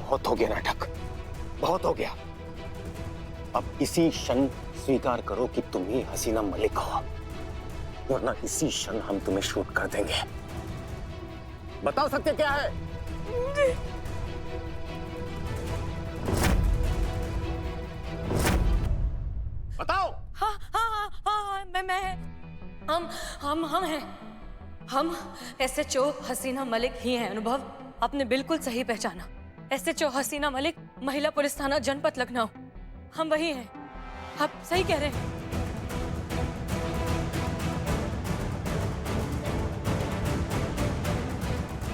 बहुत हो गया नाटक, बहुत हो गया। अब इसी क्षण स्वीकार करो कि तुम ही हसीना मलिक हो, वरना इसी क्षण हम तुम्हें शूट कर देंगे। बताओ सत्य क्या है? बताओ। हाँ हाँ हाँ हाँ, मैं हम हैं। हम SHO हसीना मलिक ही हैं। अनुभव, आपने बिल्कुल सही पहचाना। SHO हसीना मलिक, महिला पुलिस थाना जनपद लखनऊ। हम वही हैं, आप सही कह रहे हैं।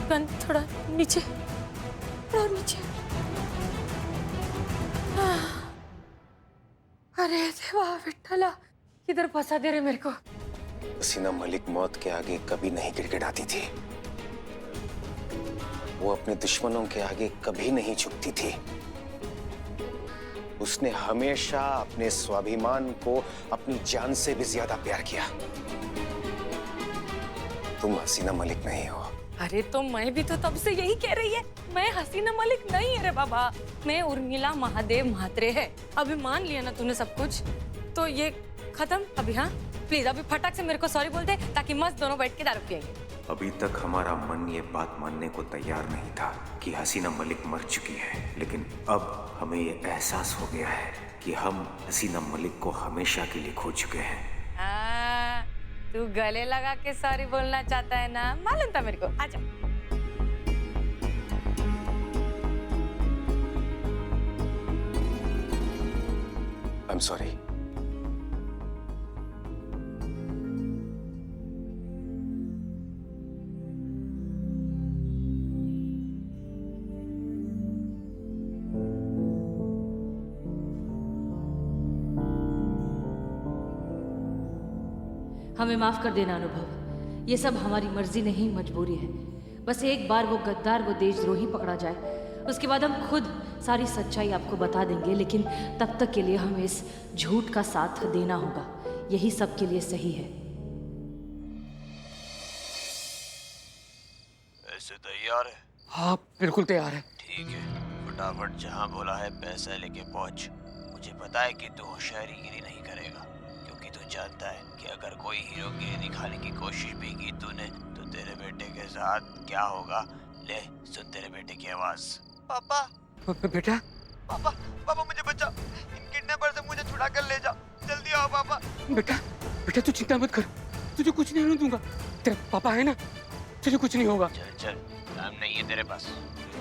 गन थोड़ा नीचे, थोड़ा नीचे। अरे देवा विठ्ठला, किधर फंसा दे रहे मेरे को। हसीना मलिक मौत के आगे कभी नहीं गिड़गिड़ाती थी, वो अपने दुश्मनों के आगे कभी नहीं झुकती थी। उसने हमेशा अपने स्वाभिमान को अपनी जान से भी ज्यादा प्यार किया। तुम हसीना मलिक नहीं हो। अरे तो मैं भी तो तब से यही कह रही है, मैं हसीना मलिक नहीं है रे बाबा, मैं उर्मिला महादेव म्हात्रे है। अभी मान लिया ना तूने सब कुछ, तो ये खत्म अभी। हाँ प्लीज अभी फटाक से मेरे को सॉरी बोल दे, ताकि मस्त दोनों बैठ के दारू पिएंगे। अभी तक हमारा मन ये बात मानने को तैयार नहीं था कि हसीना मलिक मर चुकी है, लेकिन अब हमें ये एहसास हो गया है कि हम हसीना मलिक को हमेशा के लिए खो चुके हैं। तू गले लगा के सॉरी बोलना चाहता है ना, मालूम था मेरे को। आजा। I'm sorry. हमें माफ कर देना अनुभव, ये सब हमारी मर्जी नहीं, मजबूरी है। बस एक बार वो गद्दार, वो देशद्रोही पकड़ा जाए, उसके बाद हम खुद सारी सच्चाई आपको बता देंगे। लेकिन तब तक के लिए हमें इस झूठ का साथ देना होगा, यही सबके लिए सही है। ऐसे तैयार है? हाँ बिल्कुल तैयार है। ठीक है, फटाफट जहाँ बोला है पैसा लेके पहुँच। मुझे पता है कि तू होशियारीगिरी नहीं करेगा, क्योंकि तू जानता है कि अगर कोई हीरोगिरी दिखाने की कोशिश भी की तूने तो तेरे बेटे के साथ क्या होगा। ले सुन तेरे बेटे की आवाज। पापा। बेटा। पापा, पापा मुझे बचाओ, इन किडनैपर से मुझे छुड़ा कर ले जाओ, जल्दी आओ पापा। बेटा, बेटा तू चिंता मत कर, तुझे कुछ नहीं होने दूंगा। तेरा पापा है ना, तुझे कुछ नहीं होगा। चल चल, काम नहीं है तेरे पास,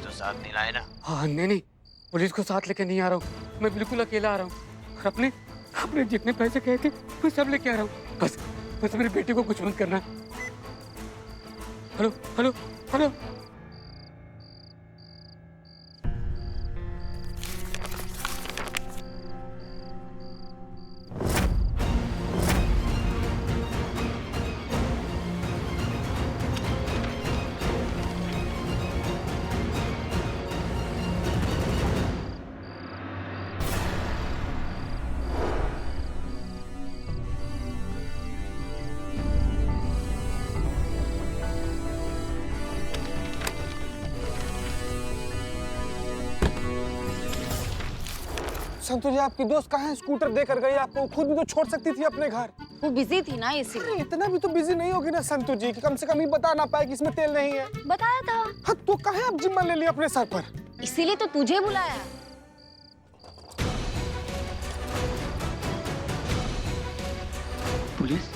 तो साथ नहीं लाए ना? हाँ नहीं, पुलिस को साथ लेके नहीं आ रहा हूँ, मैं बिल्कुल अकेला आ रहा हूँ। और अपने जितने पैसे कहे थे मैं सब लेके आ रहा हूँ। बस मेरे बेटे को कुछ मत करना। Hello hello hello. Santu ji आपकी दोस्त कहाँ है? स्कूटर देकर गई आपको, खुद भी तो छोड़ सकती थी अपने घर। वो बिजी थी ना इसीलिए। इतना भी तो बिजी नहीं होगी ना संतु जी कि कम से कम ही बता ना पाए कि इसमें तेल नहीं है। बताया था। हाँ तो कहाँ आप जिम्मा ले लिया अपने सर पर? इसीलिए तो तुझे बुलाया। पुलिस?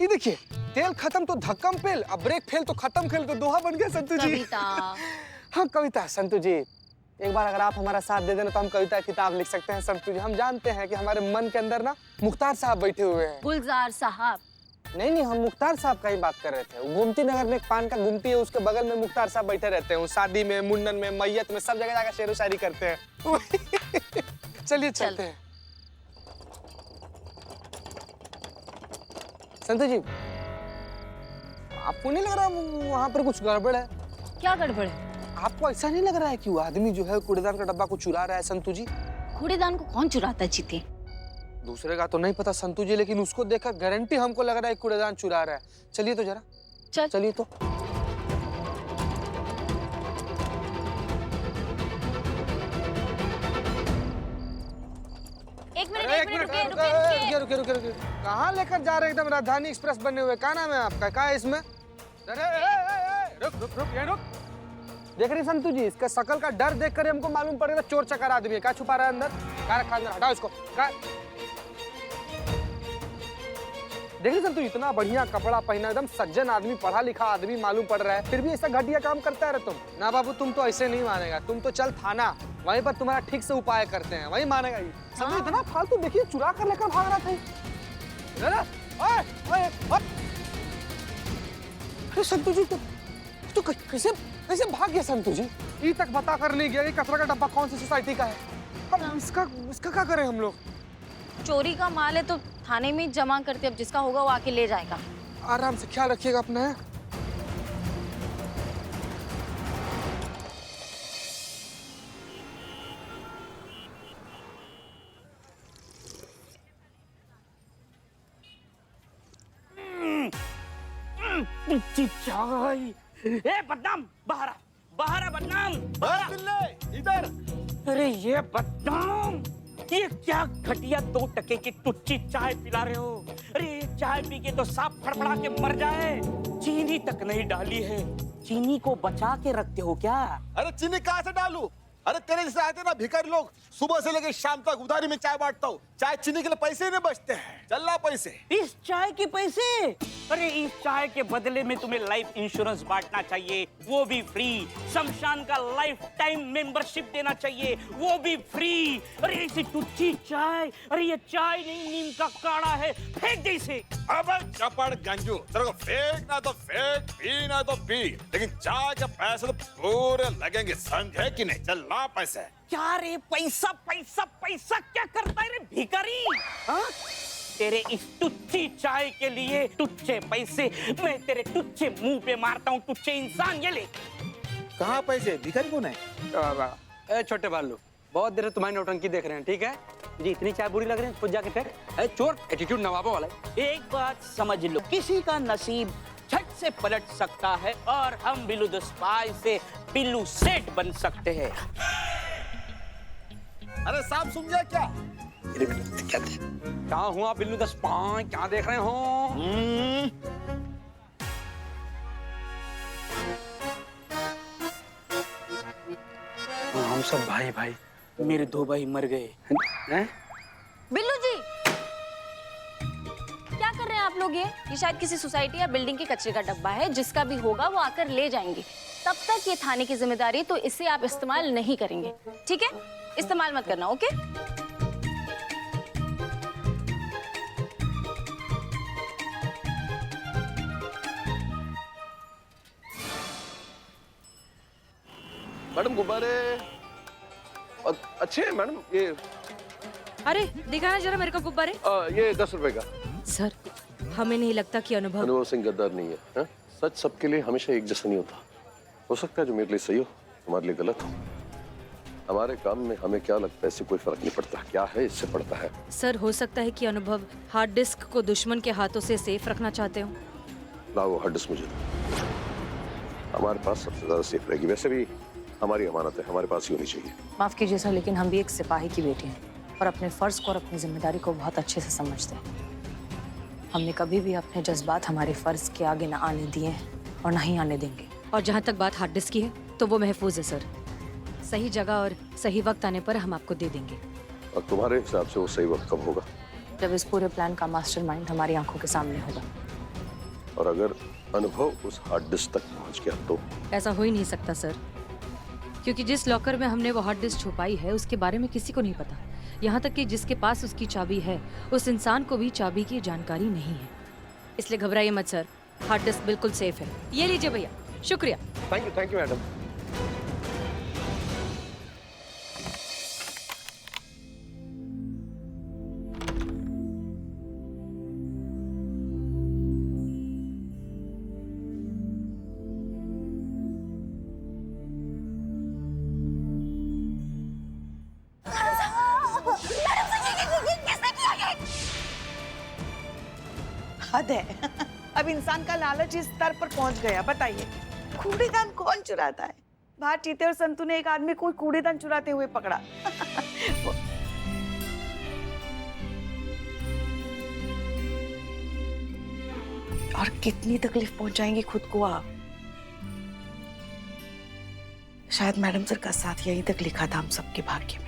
ये देखिए, तेल खत्म तो धक्कम फेल, अब ब्रेक फेल तो खत्म खेल, तो दोहा बन गया संतु जी। कविता। हाँ कविता। संतु जी एक बार अगर आप हमारा साथ दे देना तो हम कविता किताब लिख सकते हैं संतु जी। हम जानते हैं कि हमारे मन के अंदर ना मुख्तार साहब बैठे हुए हैं। गुलजार साहब? नहीं, हम मुख्तार साहब का ही बात कर रहे थे। गोमती नगर में एक पान का गुमती है, उसके बगल में मुख्तार साहब बैठे रहते हैं। शादी में, मुंडन में, मैयत में, सब जगह जाकर शेरो शायरी करते हैं। चलिए चलते हैं। संतु जी आपको नहीं लग रहा वहाँ पर कुछ गड़बड़ है? क्या गड़बड़ है? आपको ऐसा नहीं लग रहा है कि वो आदमी जो है कूड़ेदान का डब्बा को चुरा रहा है संतु जी? कूड़ेदान को कौन चुराता है जीते? दूसरे का तो नहीं पता संतू जी, लेकिन उसको देखकर गारंटी हमको लग रहा है कूड़ेदान चुरा रहा है। चलिए तो जरा, चल। चलिए तो। एक मिनट, अरे, एक मिनट, रुकिए, रुकिए, रुकिए, रुकिए, रुकिए, रुकिए। कहाँ लेकर जा रहे हैं? एकदम राजधानी एक्सप्रेस बने हुए। क्या नाम है आपका? क्या है इसमें? अरे रुक रुक रुक, ये रुक। देख रही संतू जी, इसका शकल का डर देखकर हमको मालूम पड़ेगा चोर चकार आदमी है। क्या छुपा रहा है अंदर? क्या रखा अंदर? हटाओ इसको। क्या देख रही संतू, इतना बढ़िया कपड़ा पहना, एकदम सज्जन आदमी, पढ़ा लिखा आदमी मालूम पड़ रहा है, फिर भी ऐसा घटिया काम करता है रे तुम। ना बाबू, तुम तो ऐसे नहीं मानेगा। तुम तो चल थाना, वहीं पर तुम्हारा ठीक से उपाय करते हैं, वहीं मानेगा ये। संतू इतना फालतू, देखिए चुरा कर लेकर भाग रहा था। अरे संतू जी, तो कैसे कैसे भाग गया संतू जी? ये तक बता कर नहीं गया ये कचरा का डब्बा कौन सी सोसाइटी का है। अब इसका क्या करें हम लोग? चोरी का माल है तो थाने में ही जमा करते, अब जिसका होगा वो आके ले जाएगा। आराम से ख्याल रखिएगा अपना। चाय। ए बदनाम, बाहर आ, बाहर आ बदनाम, इधर। अरे ये बदनाम, ये क्या घटिया 2 टके की टुच्ची चाय पिला रहे हो? अरे ये चाय पी के तो सांप फड़फड़ा के मर जाए, चीनी तक नहीं डाली है। चीनी को बचा के रखते हो क्या? अरे चीनी कहाँ से डालू? अरे तेरे जैसे आते ना भिखारी लोग, सुबह से लेकर शाम तक उधारी में चाय बांटता हूँ। चाय चीनी के लिए पैसे ही नहीं बचते हैं। चल ला पैसे। इस चाय के पैसे? अरे इस चाय के बदले में तुम्हें लाइफ इंश्योरेंस बांटना चाहिए, वो भी फ्री। शमशान का लाइफ टाइम मेंबरशिप देना चाहिए, वो भी फ्री। अरे ऐसी टुच्ची चाय, अरे ये चाय नहीं, नीम का काढ़ा है, फेंक दे इसे। अब चपड़ गंजू, तेरे को फेंक ना तो फेंक, पी ना तो पी, लेकिन चाय के पैसे तो पूरे लगेंगे, समझे कि नहीं? चल ला पैसे। क्या रे, पैसा पैसा पैसा क्या करता है रे भिखारी? हाँ? तेरे इस टुच्ची चाय के लिए टुच्चे पैसे मैं तेरे टुच्चे मुंह पे मारता हूँ। टुच्चे इंसान, ये ले। कहाँ पैसे? भिखारी कौन है? ए छोटे बालू, बहुत देर से तुम्हारी नौटंकी देख रहे हैं, ठीक है? जी इतनी चाय बुरी लग रही है, खुद जाके फेंक। अरे चोर, एटीट्यूड नवाबों वाला है। एक बात समझ लो, किसी का नसीब झट से पलट सकता है और हम बिल्लू द स्पाई से बिल्लू सेठ बन सकते हैं। अरे सांप सुन गया क्या? क्या हुआ बिल्लू द स्पाई, क्या देख रहे हो? हम सब भाई भाई। मेरे 2 भाई मर गए हैं? बिल्लू जी, क्या कर रहे हैं आप लोग? ये शायद किसी सोसाइटी या बिल्डिंग के कचरे का डब्बा है, जिसका भी होगा वो आकर ले जाएंगे। तब तक ये थाने की जिम्मेदारी, तो इसे आप इस्तेमाल नहीं करेंगे, ठीक है? इस्तेमाल मत करना, ओके? मैडम गुब्बारे अच्छे हैं मैडम। ये अरे दिखाना जरा मेरे को गुब्बारे। ये 10 रुपए का। सर, हमें नहीं लगता कि अनुभव सिंह गद्दार नहीं है, हा? सच सबके लिए हमेशा एक जैसा नहीं होता। हो सकता है जो मेरे लिए सही हो तुम्हारे लिए गलत हो। हमारे काम में हमें क्या लगता है इससे कोई फर्क नहीं पड़ता, क्या है इससे पड़ता है। सर, हो सकता है कि अनुभव हार्ड डिस्क को दुश्मन के हाथों से सेफ रखना चाहते हो। लाओ हार्ड डिस्क मुझे दो। हमारे पास सबसे ज्यादा सेफ रहेगी। वैसे भी हमारी अमानत है, हमारे पास ही होनी चाहिए। माफ कीजिए सर, लेकिन हम भी एक सिपाही की बेटी हैं और अपने फर्ज को और अपनी जिम्मेदारी को बहुत अच्छे से समझते हैं। हमने कभी भी अपने जज्बात हमारे फर्ज के आगे न आने दिए हैं और ना ही आने देंगे। और जहाँ तक बात हार्ड डिस्क की है, तो वो महफूज है सर। सही जगह और सही वक्त आने पर हम आपको दे देंगे। और तुम्हारे हिसाब से वो सही वक्त कब होगा? जब इस पूरे प्लान का मास्टरमाइंड हमारी आंखों के सामने होगा। और अगर अनुभव उस हार्ड डिस्क तक पहुंच गया तो? ऐसा हो ही नहीं सकता सर, क्योंकि जिस लॉकर में हमने वो हार्ड डिस्क छुपाई है उसके बारे में किसी को नहीं पता। यहाँ तक कि जिसके पास उसकी चाबी है, उस इंसान को भी चाबी की जानकारी नहीं है। इसलिए घबराइए मत सर, हार्ड डिस्क बिल्कुल सेफ है। ये लीजिए भैया। शुक्रिया। Thank you madam. हद है। अब इंसान का लालच इस स्तर पर पहुंच गया। बताइए, कूड़ेदान कौन चुराता है? बाहर चीते और संतू ने एक आदमी को कूड़ेदान चुराते हुए पकड़ा। और कितनी तकलीफ पहुंचाएंगे खुद को आप। शायद मैडम सर का साथ यहीं तक लिखा था हम सबके भाग्य में।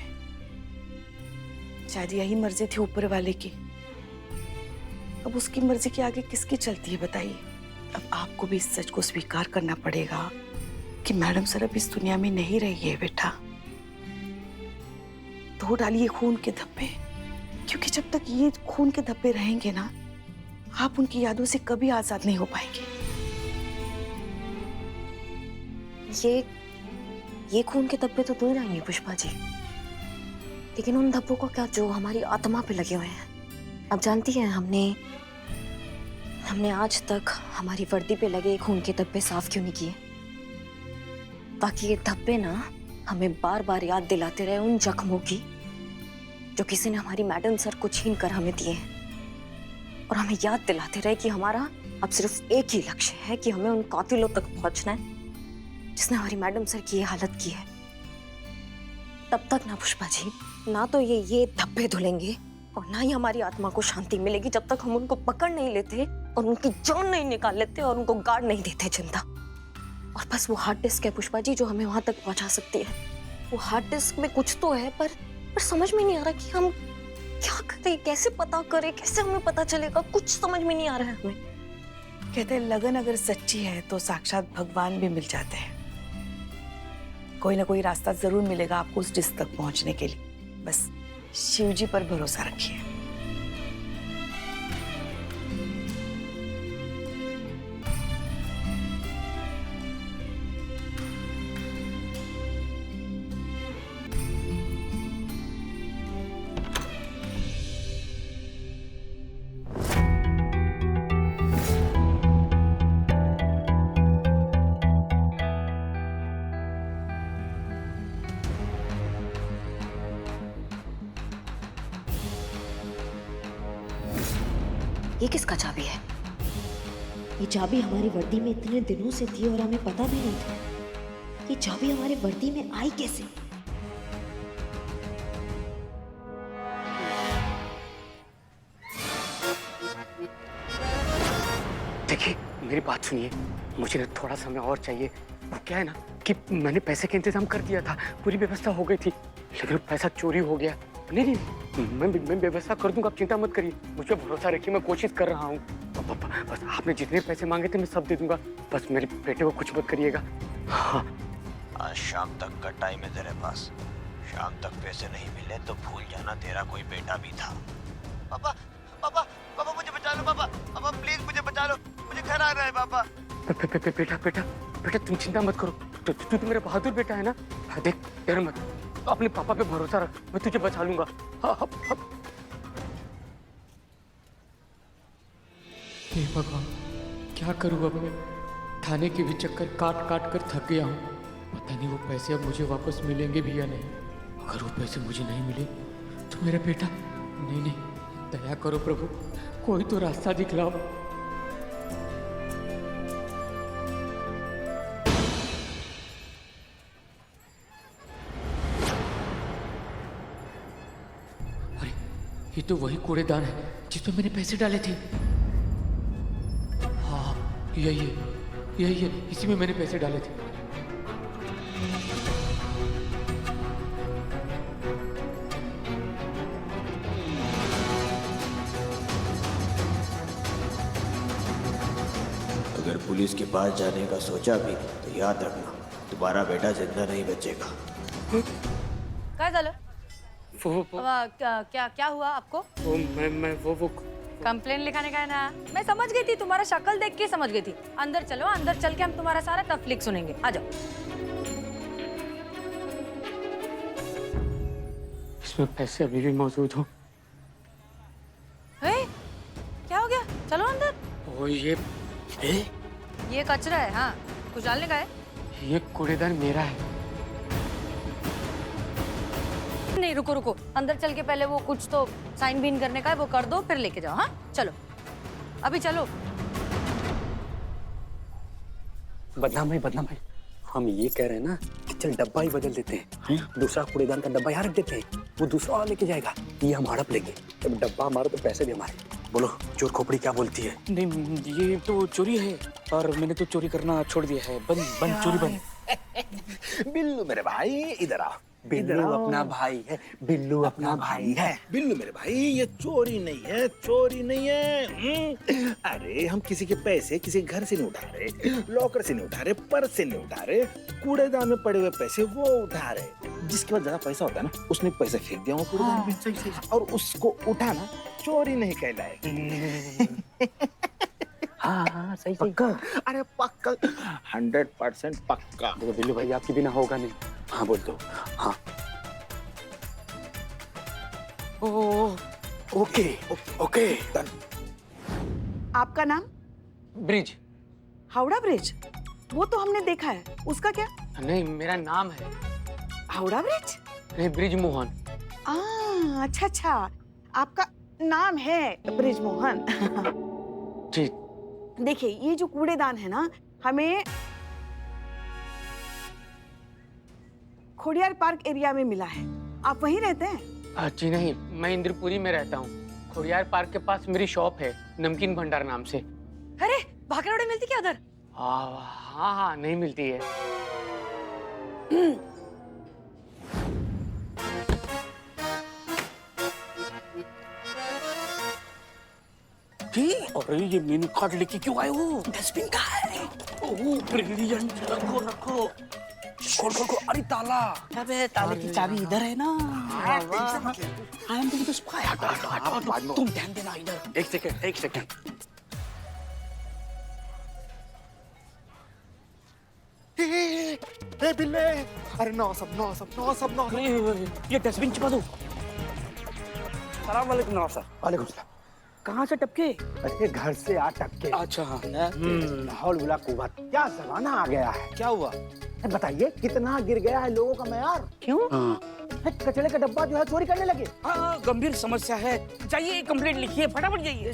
शायद यही मर्जी थी ऊपर वाले की। अब उसकी मर्जी के आगे किसकी चलती है बताइए। अब आपको भी इस सच को स्वीकार करना पड़ेगा कि मैडम सर अब इस दुनिया में नहीं रही है बेटा। धो डालिए खून के धब्बे, क्योंकि जब तक ये खून के धब्बे रहेंगे ना, आप उनकी यादों से कभी आजाद नहीं हो पाएंगे। ये खून के धब्बे तो दूर रहेंगे पुष्पा जी, लेकिन उन धब्बों को क्या जो हमारी आत्मा पे लगे हुए हैं। अब जानती हैं हमने आज तक हमारी वर्दी पे लगे खून के धब्बे साफ क्यों नहीं किए, ताकि ये धब्बे ना हमें बार बार याद दिलाते रहे उन जख्मों की जो किसी ने हमारी मैडम सर को छीन कर हमें दिए हैं, और हमें याद दिलाते रहे कि हमारा अब सिर्फ एक ही लक्ष्य है कि हमें उन कातिलों तक पहुंचना है जिसने हमारी मैडम सर की ये हालत की है। तब तक ना पुष्पा जी, ना तो ये धब्बे धुलेंगे और ना ही हमारी आत्मा को शांति मिलेगी जब तक हम उनको पकड़ नहीं लेते और उनकी जान नहीं निकाल लेते और उनको गाड़ नहीं देते जिंदा। और बस वो हार्ड डिस्क है पुष्पा जी जो हमें वहां तक पहुंचा सकती है। वो हार्ड डिस्क में कुछ तो है, पर समझ में नहीं आ रहा कि हम क्या करें, कैसे पता करें, कैसे हमें पता चलेगा, कुछ समझ में नहीं आ रहा है हमें। कहते हैं लगन अगर सच्ची है तो साक्षात भगवान भी मिल जाते हैं। कोई ना कोई रास्ता जरूर मिलेगा आपको उस डिस्क तक पहुंचने के लिए। बस शिव जी पर भरोसा रखिए। ये किसका चाबी है? ये चाबी हमारी वर्दी में इतने दिनों से थी और हमें पता भी नहीं था। ये चाबी हमारे वर्दी में आई कैसे? देखिए मेरी बात सुनिए, मुझे ना थोड़ा समय और चाहिए। वो क्या है ना कि मैंने पैसे का इंतजाम कर दिया था, पूरी व्यवस्था हो गई थी, लेकिन वो पैसा चोरी हो गया। नहीं, मैं व्यवस्था कर दूंगा, आप चिंता मत करिए, मुझ पर भरोसा रखिए, मैं कोशिश कर रहा हूँ। बस आपने जितने पैसे मांगे थे मैं सब दे दूंगा, बस मेरे बेटे को कुछ मत करिएगा। हाँ। आज शाम तक का टाइम है तेरे पास। शाम तक पैसे नहीं मिले तो भूल जाना तेरा कोई बेटा भी था। पापा पापा पापा मुझे बचा लो, पापा पापा प्लीज मुझे बचा लो, मुझे घर आना है पापा। बेटा तुम चिंता मत करो, तू तो मेरा बहादुर बेटा है ना। देख डर मत, अपने पापा पे भरोसा रख, मैं तुझे बचा लूंगा। हाँ। हे भगवान, क्या करूँ अब मैं? थाने के भी चक्कर काट कर थक गया हूँ। पता नहीं वो पैसे अब मुझे वापस मिलेंगे भी या नहीं। अगर वो पैसे मुझे नहीं मिले तो मेरा बेटा, नहीं, दया करो प्रभु, कोई तो रास्ता दिखलाओ। ये तो वही कूड़ेदान है जिसमें मैंने पैसे डाले थे। हाँ यही है, इसी में मैंने पैसे डाले थे। अगर पुलिस के पास जाने का सोचा भी तो याद रखना तुम्हारा बेटा जिंदा नहीं बचेगा। काय झालं? वो क्या हुआ आपको? वो कंप्लेन लिखाने का है ना। मैं समझ गई थी, तुम्हारा शक्ल देख के समझ गई थी। अंदर चलो, अंदर चल के हम तुम्हारा सारा तफलीक सुनेंगे। आ जाओ। इसमें पैसे अभी भी मौजूद हो। क्या हो गया? चलो अंदर। ओ ये कचरा है। हाँ, कुछ डालने का है? ये कूड़ेदान मेरा है। नहीं, रुको, अंदर चल के पहले वो कुछ तो साइन बीन करने का है, वो कर दो, फिर लेके जाओ। हाँ चलो। अभी चलो। बदनाम है। हम ये कह रहे हैं ना कि चल डब्बा ही बदल देते हैं, दूसरा कूड़ेदान का डब्बा यहाँ रख देते हैं, वो दूसरा वाला लेके जाएगा, ये हम हड़प लेंगे। जब डब्बा हमारा तो पैसे भी हमारे। बोलो चोर खोपड़ी क्या बोलती है? नहीं, ये तो चोरी है और मैंने तो चोरी करना छोड़ दिया है। बंद चोरी बंद। बिल्लू मेरे भाई इधर आओ। बिल्लू अपना भाई है, बिल्लू अपना भाई है। बिल्लू मेरे भाई, ये चोरी नहीं है। अरे हम किसी के पैसे किसी घर से नहीं उठा रहे, लॉकर से नहीं उठा रहे, पर्स से नहीं उठा रहे, कूड़ेदान में पड़े हुए पैसे वो उठा रहे। जिसके पास ज्यादा पैसा होता है ना, उसने पैसे फेंक दिया कूड़ेदान में। सही। और उसको उठाना चोरी नहीं कहलाए। हाँ सही। पक्का? अरे पक्का, 100% पक्का। देखो बिल्लू भाई, आपके बिना होगा नहीं। हाँ बोल दो। हाँ ओके डन। आपका नाम? ब्रिज। हावड़ा ब्रिज? वो तो हमने देखा है, उसका क्या? नहीं, मेरा नाम है हावड़ा ब्रिज? नहीं, ब्रिज मोहन। अच्छा, आपका नाम है ब्रिज मोहन। ठीक। देखिए, ये जो कूड़ेदान है ना, हमें खोडियार पार्क एरिया में मिला है। आप वहीं रहते हैं? जी नहीं, मैं इंद्रपुरी में रहता हूँ। खोडियार पार्क के पास मेरी शॉप है, नमकीन भंडार नाम से। अरे भाकरवड़े मिलती क्या उधर? हाँ, नहीं मिलती है। अरे ये मेनू कार्ड लेके क्यों आए हो? डस्टबिन का है। ओह ब्रिलियंट। रखो। खोल। अरे ताला। अबे ताले की चाबी इधर है ना। I am the spy. तुम ध्यान देना इधर। एक सेकंड। बिल्ले, अरे नौ सब। ये डस्टबिन छुपा दो। सलाम वालेकुम नवाब। वालेकुम सलाम। कहाँ से टपके? अरे घर से आ टपके। अच्छा हाँ। लाहौल बुला कुवत, क्या जमाना आ गया है। क्या हुआ? बताइए कितना गिर गया है लोगों का मैयार। क्यों? कचरे का डब्बा जो है चोरी करने लगे। हाँ, गंभीर समस्या है। जाइए कंप्लेंट लिखिए, फटाफट जाइए।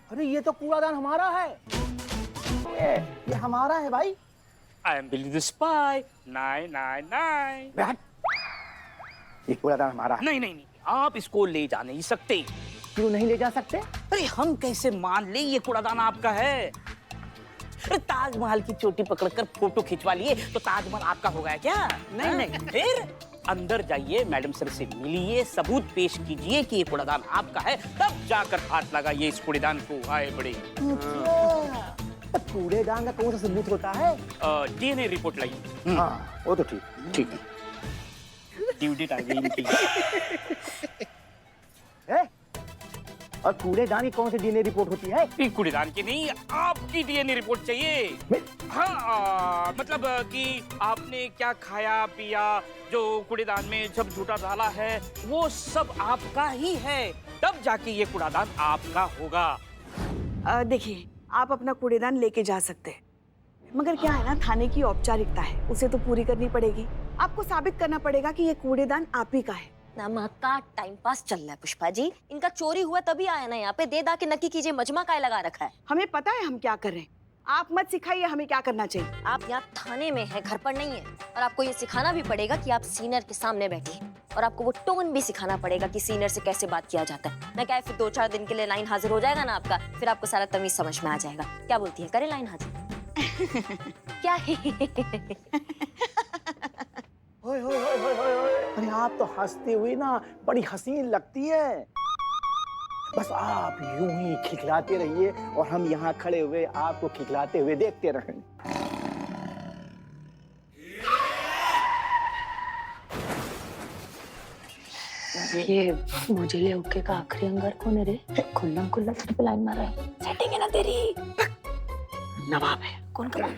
अरे ये तो कूड़ादान हमारा है। ये हमारा है भाई। I am Billy the spy 999। ये कूड़ादान हमारा है। नहीं, आप इसको ले जा नहीं सकते। क्यों नहीं ले जा सकते? अरे हम कैसे मान ले ये कूड़ादान आपका है? अरे ताजमहल की चोटी पकड़कर फोटो खिंचवा लिए तो ताजमहल आपका हो गया क्या? नहीं। फिर अंदर जाइए, मैडम सर से मिलिए, सबूत पेश कीजिए कि ये कूड़ादान आपका है, तब जाकर हाथ लगाइए इस कूड़ेदान को। आए बड़े। कूड़ेदान का कौन सा सबूत होता है? डीएनए रिपोर्ट लाइए। हाँ वो तो ठीक है। ड्यूटी टाइम इनकी। और कूड़ेदान की कौन सी डीएनए रिपोर्ट होती है? कूड़ेदान की नहीं, आपकी डीएनए रिपोर्ट चाहिए। हाँ, मतलब कि आपने क्या खाया पिया, जो कूड़ेदान में जब झूठा डाला है वो सब आपका ही है, तब जाके ये कूड़ादान आपका होगा। देखिए, आप अपना कूड़ेदान लेके जा सकते हैं, मगर क्या है ना, थाने की औपचारिकता है, उसे तो पूरी करनी पड़ेगी। आपको साबित करना पड़ेगा कि ये कूड़ेदान आप ही का है। नमक का टाइम पास चल रहा है पुष्पा जी। इनका चोरी हुआ तभी आया ना यहाँ पे, दे दा के नक्की कीजिए, मजमा काय लगा रखा है। हमें पता है हम क्या कर रहे हैं, आप मत सिखाइए हमें क्या करना चाहिए। आप यहाँ थाने में हैं, घर पर नहीं है, और आपको ये सिखाना भी पड़ेगा कि आप सीनियर के सामने बैठिए, और आपको वो टोन भी सिखाना पड़ेगा कि सीनियर से कैसे बात किया जाता है। मैं क्या है, फिर 2-4 दिन के लिए लाइन हाजिर हो जाएगा ना आपका, फिर आपको सारा तमीज समझ में आ जाएगा। क्या बोलती है, करें लाइन हाजिर? क्या है? अरे आप तो हंसती हुई ना बड़ी हसीन लगती है। बस आप यूं ही खिलखिलाते रहिए और हम यहाँ खड़े हुए आपको खिलखिलाते हुए देखते रहें। ये मुझे हुक्के का आखिरी अंगार कौन है रे? खुल्लम खुल्ला सिर पे लाइन मारा है। सेटिंग है ना तेरी? नवाब है। कौन का नवाब?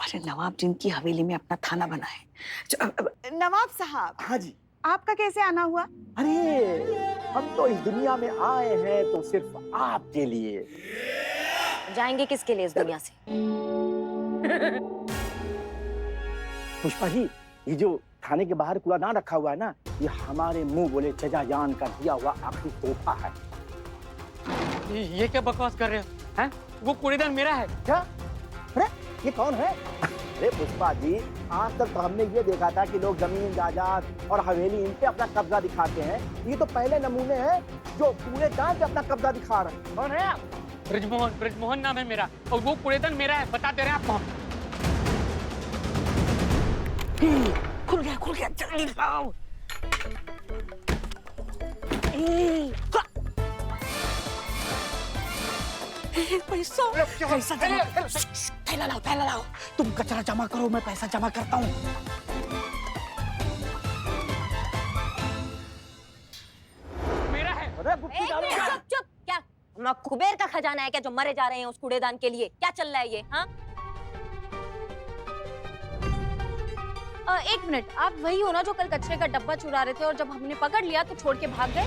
अरे नवाब जिनकी हवेली में अपना थाना बना है। नवाब साहब। हाँ जी। आपका कैसे आना हुआ? अरे हम तो इस दुनिया में आए हैं तो सिर्फ आपके लिए। जाएंगे किसके लिए इस दुनिया से? पुष्पा जी, ये जो थाने के बाहर कूड़ादान रखा हुआ है ना, ये हमारे मुंह बोले चचा जान का दिया हुआ आखिरी तोहफा है। ये क्या बकवास कर रहे हो? हैं? वो कूड़ेदान मेरा है। क्या? अरे ये कौन है? अरे पुष्पा जी, आज तक तो हमने ये देखा था कि लोग जमीन जायदाद और हवेली इन पे अपना कब्जा दिखाते हैं। ये तो पहले नमूने हैं जो कूड़ेदान पे अपना कब्जा दिखा रहे हैं। कौन है आप? ब्रजमोहन नाम है मेरा, और वो कूड़ेदान मेरा है। बता दे रहे हैं आपको। खुल गया, जल्दी लाओ। पैसा थैला लाओ। तुम कचरा जमा करो, मैं पैसा जमा करता हूँ। मेरा है। चुप। क्या अपना कुबेर का खजाना है क्या जो मरे जा रहे हैं उस कूड़ेदान के लिए? क्या चल रहा है ये? हाँ, एक मिनट, आप वही हो ना जो कल कचरे का डब्बा चुरा रहे थे और जब हमने पकड़ लिया तो छोड़ के भाग गए?